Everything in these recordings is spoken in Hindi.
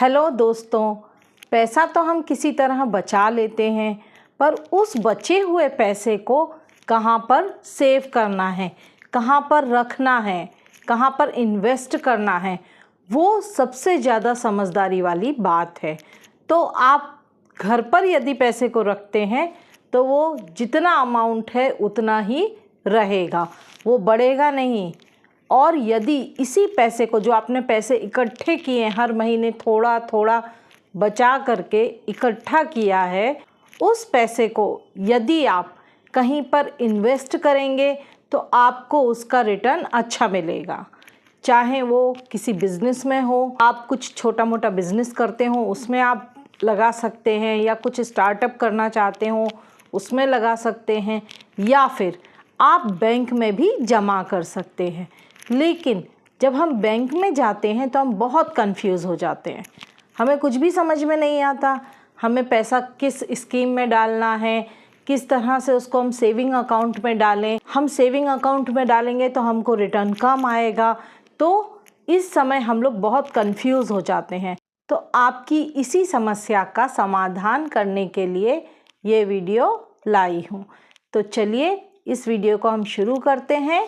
हेलो दोस्तों, पैसा तो हम किसी तरह बचा लेते हैं, पर उस बचे हुए पैसे को कहाँ पर सेव करना है, कहाँ पर रखना है, कहाँ पर इन्वेस्ट करना है, वो सबसे ज़्यादा समझदारी वाली बात है। तो आप घर पर यदि पैसे को रखते हैं तो वो जितना अमाउंट है उतना ही रहेगा, वो बढ़ेगा नहीं। और यदि इसी पैसे को, जो आपने पैसे इकट्ठे किए हैं, हर महीने थोड़ा थोड़ा बचा करके इकट्ठा किया है, उस पैसे को यदि आप कहीं पर इन्वेस्ट करेंगे तो आपको उसका रिटर्न अच्छा मिलेगा। चाहे वो किसी बिज़नेस में हो, आप कुछ छोटा मोटा बिज़नेस करते हो उसमें आप लगा सकते हैं, या कुछ स्टार्टअप करना चाहते हो उसमें लगा सकते हैं, या फिर आप बैंक में भी जमा कर सकते हैं। लेकिन जब हम बैंक में जाते हैं तो हम बहुत कंफ्यूज हो जाते हैं, हमें कुछ भी समझ में नहीं आता, हमें पैसा किस स्कीम में डालना है, किस तरह से उसको हम सेविंग अकाउंट में डालें। हम सेविंग अकाउंट में डालेंगे तो हमको रिटर्न कम आएगा, तो इस समय हम लोग बहुत कंफ्यूज हो जाते हैं। तो आपकी इसी समस्या का समाधान करने के लिए ये वीडियो लाई हूँ। तो चलिए इस वीडियो को हम शुरू करते हैं।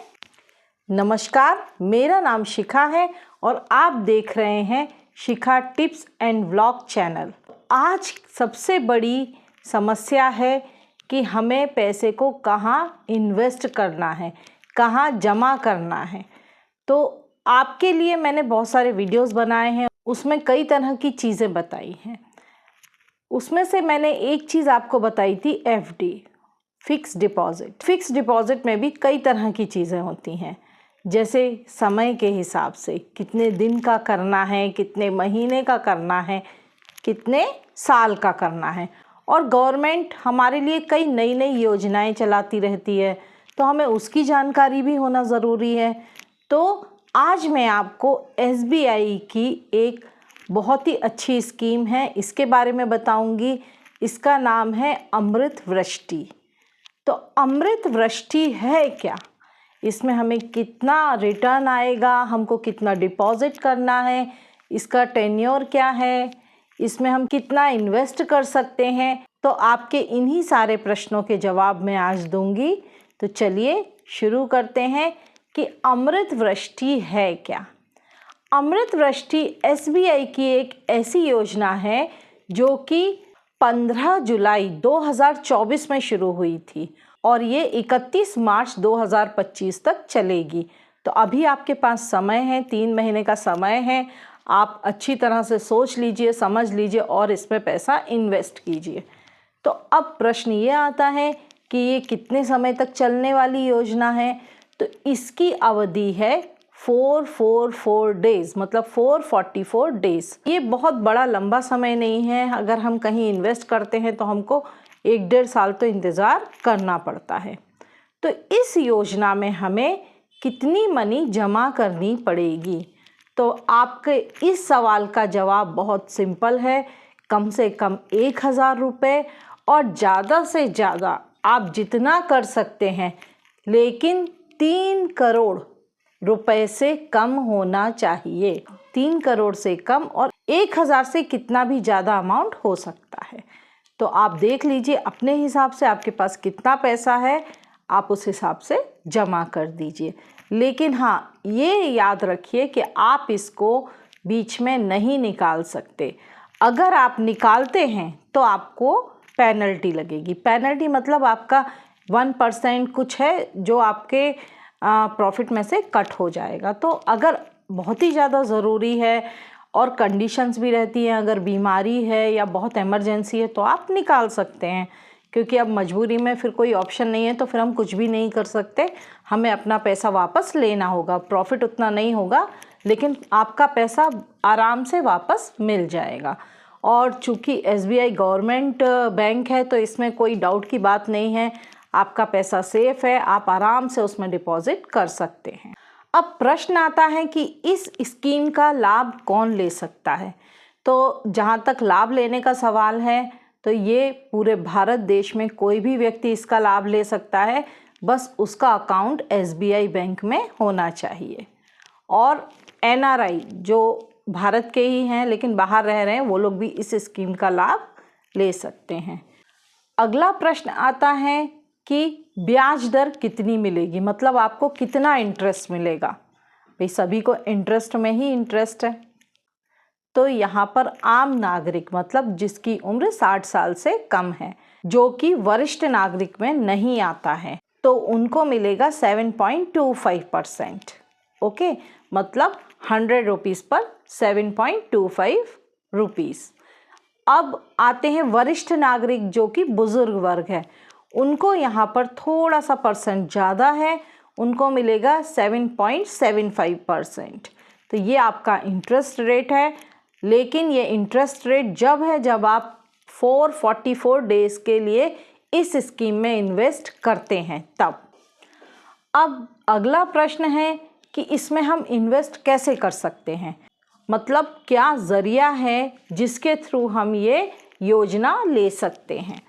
नमस्कार, मेरा नाम शिखा है और आप देख रहे हैं शिखा टिप्स एंड व्लॉग चैनल। आज सबसे बड़ी समस्या है कि हमें पैसे को कहाँ इन्वेस्ट करना है, कहाँ जमा करना है। तो आपके लिए मैंने बहुत सारे वीडियोस बनाए हैं, उसमें कई तरह की चीज़ें बताई हैं। उसमें से मैंने एक चीज़ आपको बताई थी FD, fix deposit. Fix deposit में भी कई तरह की चीज़ें होती हैं, जैसे समय के हिसाब से कितने दिन का करना है, कितने महीने का करना है, कितने साल का करना है। और गवर्नमेंट हमारे लिए कई नई नई योजनाएं चलाती रहती है, तो हमें उसकी जानकारी भी होना ज़रूरी है। तो आज मैं आपको SBI की एक बहुत ही अच्छी स्कीम है, इसके बारे में बताऊंगी। इसका नाम है अमृत वृष्टि। तो अमृत वृष्टि है क्या, इसमें हमें कितना रिटर्न आएगा, हमको कितना डिपॉजिट करना है, इसका टेन्योर क्या है, इसमें हम कितना इन्वेस्ट कर सकते हैं, तो आपके इन्हीं सारे प्रश्नों के जवाब मैं आज दूंगी। तो चलिए शुरू करते हैं कि अमृत वृष्टि है क्या। अमृत वृष्टि SBI की एक ऐसी योजना है जो कि 15 जुलाई 2024 में शुरू हुई थी और ये 31 मार्च 2025 तक चलेगी। तो अभी आपके पास समय है, 3 महीने का समय है। आप अच्छी तरह से सोच लीजिए, समझ लीजिए और इसमें पैसा इन्वेस्ट कीजिए। तो अब प्रश्न ये आता है कि ये कितने समय तक चलने वाली योजना है। तो इसकी अवधि है 444 डेज़, मतलब 444 डेज़। ये बहुत बड़ा लंबा समय नहीं है। अगर हम कहीं इन्वेस्ट करते हैं तो हमको 1-1.5 साल तो इंतज़ार करना पड़ता है। तो इस योजना में हमें कितनी मनी जमा करनी पड़ेगी? तो आपके इस सवाल का जवाब बहुत सिंपल है, कम से कम 1000 रुपये, और ज़्यादा से ज़्यादा आप जितना कर सकते हैं, लेकिन 3 करोड़ रुपए से कम होना चाहिए। 3 करोड़ से कम, और 1000 से कितना भी ज़्यादा अमाउंट हो सकता है। तो आप देख लीजिए अपने हिसाब से आपके पास कितना पैसा है, आप उस हिसाब से जमा कर दीजिए। लेकिन हाँ, ये याद रखिए कि आप इसको बीच में नहीं निकाल सकते। अगर आप निकालते हैं तो आपको पेनल्टी लगेगी। पेनल्टी मतलब आपका 1% कुछ है जो आपके प्रॉफिट में से कट हो जाएगा। तो अगर बहुत ही ज़्यादा ज़रूरी है और कंडीशंस भी रहती हैं, अगर बीमारी है या बहुत इमरजेंसी है तो आप निकाल सकते हैं, क्योंकि अब मजबूरी में फिर कोई ऑप्शन नहीं है तो फिर हम कुछ भी नहीं कर सकते। हमें अपना पैसा वापस लेना होगा। प्रॉफिट उतना नहीं होगा, लेकिन आपका पैसा आराम से वापस मिल जाएगा। और चूँकि SBI गवर्नमेंट बैंक है तो इसमें कोई डाउट की बात नहीं है, आपका पैसा सेफ है, आप आराम से उसमें डिपॉजिट कर सकते हैं। अब प्रश्न आता है कि इस स्कीम का लाभ कौन ले सकता है। तो जहाँ तक लाभ लेने का सवाल है, तो ये पूरे भारत देश में कोई भी व्यक्ति इसका लाभ ले सकता है, बस उसका अकाउंट SBI बैंक में होना चाहिए। और NRI जो भारत के ही हैं लेकिन बाहर रह रहे हैं, वो लोग भी इस स्कीम का लाभ ले सकते हैं। अगला प्रश्न आता है कि ब्याज दर कितनी मिलेगी, मतलब आपको कितना इंटरेस्ट मिलेगा। भाई सभी को इंटरेस्ट में ही इंटरेस्ट है। तो यहाँ पर आम नागरिक मतलब जिसकी उम्र 60 साल से कम है, जो कि वरिष्ठ नागरिक में नहीं आता है, तो उनको मिलेगा 7.25%। ओके, मतलब 100 रुपीज़ पर 7.25 रुपीज़। अब आते हैं वरिष्ठ नागरिक जो कि बुजुर्ग वर्ग है, उनको यहाँ पर थोड़ा सा परसेंट ज़्यादा है, उनको मिलेगा 7.75%। तो ये आपका इंटरेस्ट रेट है, लेकिन ये इंटरेस्ट रेट जब है जब आप 444 डेज़ के लिए इस स्कीम में इन्वेस्ट करते हैं तब। अब अगला प्रश्न है कि इसमें हम इन्वेस्ट कैसे कर सकते हैं, मतलब क्या ज़रिया है जिसके थ्रू हम ये योजना ले सकते हैं।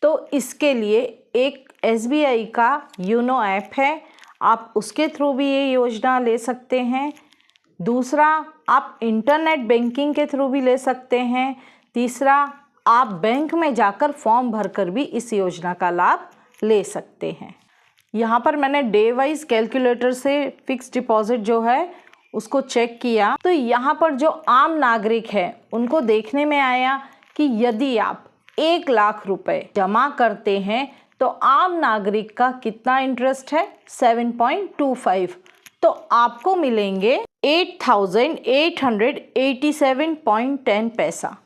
तो इसके लिए एक SBI का यूनो ऐप है, आप उसके थ्रू भी ये योजना ले सकते हैं। दूसरा, आप इंटरनेट बैंकिंग के थ्रू भी ले सकते हैं। तीसरा, आप बैंक में जाकर फॉर्म भरकर भी इस योजना का लाभ ले सकते हैं। यहाँ पर मैंने डे वाइज कैलकुलेटर से फिक्स डिपॉजिट जो है उसको चेक किया, तो यहाँ पर जो आम नागरिक है उनको देखने में आया कि यदि आप 1 लाख रुपए जमा करते हैं तो आम नागरिक का कितना इंटरेस्ट है, 7.25, तो आपको मिलेंगे 8,887.10 पैसा।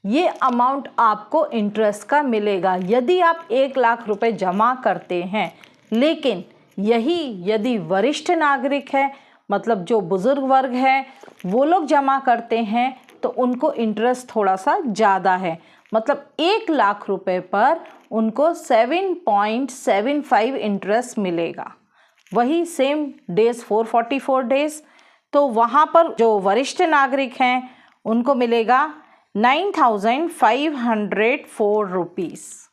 ये अमाउंट आपको इंटरेस्ट का मिलेगा यदि आप 1 लाख रुपए जमा करते हैं। लेकिन यही यदि वरिष्ठ नागरिक है, मतलब जो बुजुर्ग वर्ग है, वो लोग जमा करते हैं तो उनको इंटरेस्ट थोड़ा सा ज़्यादा है, मतलब 1 लाख रुपए पर उनको 7.75 इंटरेस्ट मिलेगा। वही सेम डेज 444 डेज, तो वहाँ पर जो वरिष्ठ नागरिक हैं उनको मिलेगा 9,504 रुपीज़,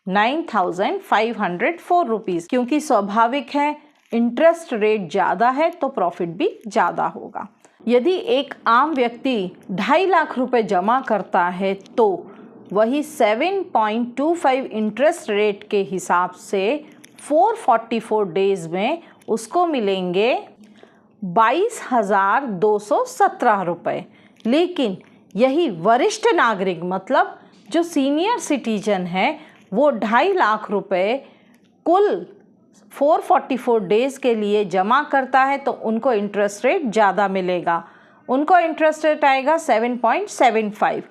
9,504 रुपीज़, क्योंकि स्वाभाविक है इंटरेस्ट रेट ज़्यादा है तो प्रॉफिट भी ज़्यादा होगा। यदि एक आम व्यक्ति 2.5 लाख रुपए जमा करता है तो वही 7.25 इंटरेस्ट रेट के हिसाब से 444 डेज़ में उसको मिलेंगे 22,217 रुपये। लेकिन यही वरिष्ठ नागरिक मतलब जो सीनियर सिटीजन है वो 2.5 लाख रुपए कुल 444 डेज़ के लिए जमा करता है तो उनको इंटरेस्ट रेट ज़्यादा मिलेगा, उनको इंटरेस्ट रेट आएगा 7.75।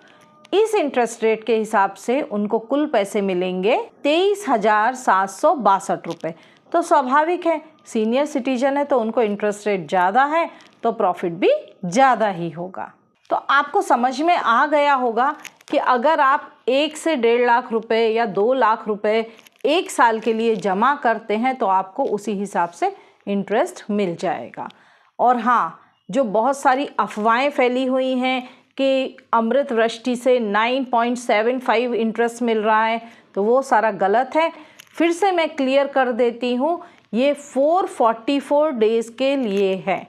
इस इंटरेस्ट रेट के हिसाब से उनको कुल पैसे मिलेंगे 23,762 रुपये। तो स्वाभाविक है सीनियर सिटीजन है तो उनको इंटरेस्ट रेट ज़्यादा है तो प्रॉफिट भी ज़्यादा ही होगा। तो आपको समझ में आ गया होगा कि अगर आप 1 से 1.5 लाख रुपए या 2 लाख रुपए 1 साल के लिए जमा करते हैं तो आपको उसी हिसाब से इंटरेस्ट मिल जाएगा। और हाँ, जो बहुत सारी अफवाहें फैली हुई हैं कि अमृत वृष्टि से 9.75 इंटरेस्ट मिल रहा है, तो वो सारा गलत है। फिर से मैं क्लियर कर देती हूँ, ये 444 डेज़ के लिए है,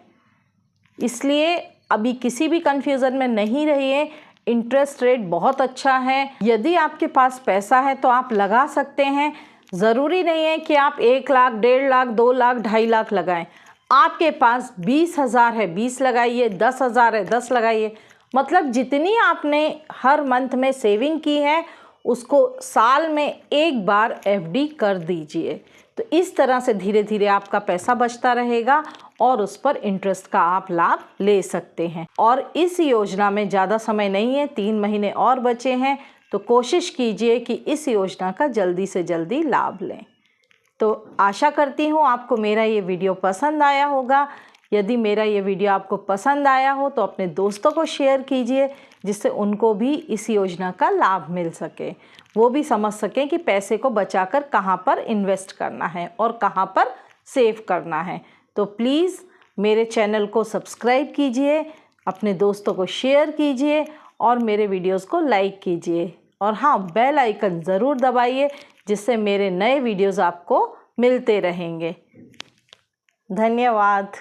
इसलिए अभी किसी भी कन्फ्यूज़न में नहीं रहिए। इंटरेस्ट रेट बहुत अच्छा है, यदि आपके पास पैसा है तो आप लगा सकते हैं। ज़रूरी नहीं है कि आप 1 लाख, 1.5 लाख, 2 लाख, 2.5 लाख लगाएं। आपके पास 20,000 है 20 लगाइए, 10,000 है 10 लगाइए, मतलब जितनी आपने हर मंथ में सेविंग की है उसको साल में एक बार FD कर दीजिए। तो इस तरह से धीरे धीरे आपका पैसा बचता रहेगा और उस पर इंटरेस्ट का आप लाभ ले सकते हैं। और इस योजना में ज़्यादा समय नहीं है, 3 महीने और बचे हैं, तो कोशिश कीजिए कि इस योजना का जल्दी से जल्दी लाभ लें। तो आशा करती हूँ आपको मेरा ये वीडियो पसंद आया होगा। यदि मेरा ये वीडियो आपको पसंद आया हो तो अपने दोस्तों को शेयर कीजिए, जिससे उनको भी इस योजना का लाभ मिल सके, वो भी समझ सकें कि पैसे को बचाकर कहाँ पर इन्वेस्ट करना है और कहाँ पर सेव करना है। तो प्लीज़ मेरे चैनल को सब्सक्राइब कीजिए, अपने दोस्तों को शेयर कीजिए और मेरे वीडियोस को लाइक कीजिए। और हाँ, बेल आइकन ज़रूर दबाइए, जिससे मेरे नए वीडियोस आपको मिलते रहेंगे। धन्यवाद।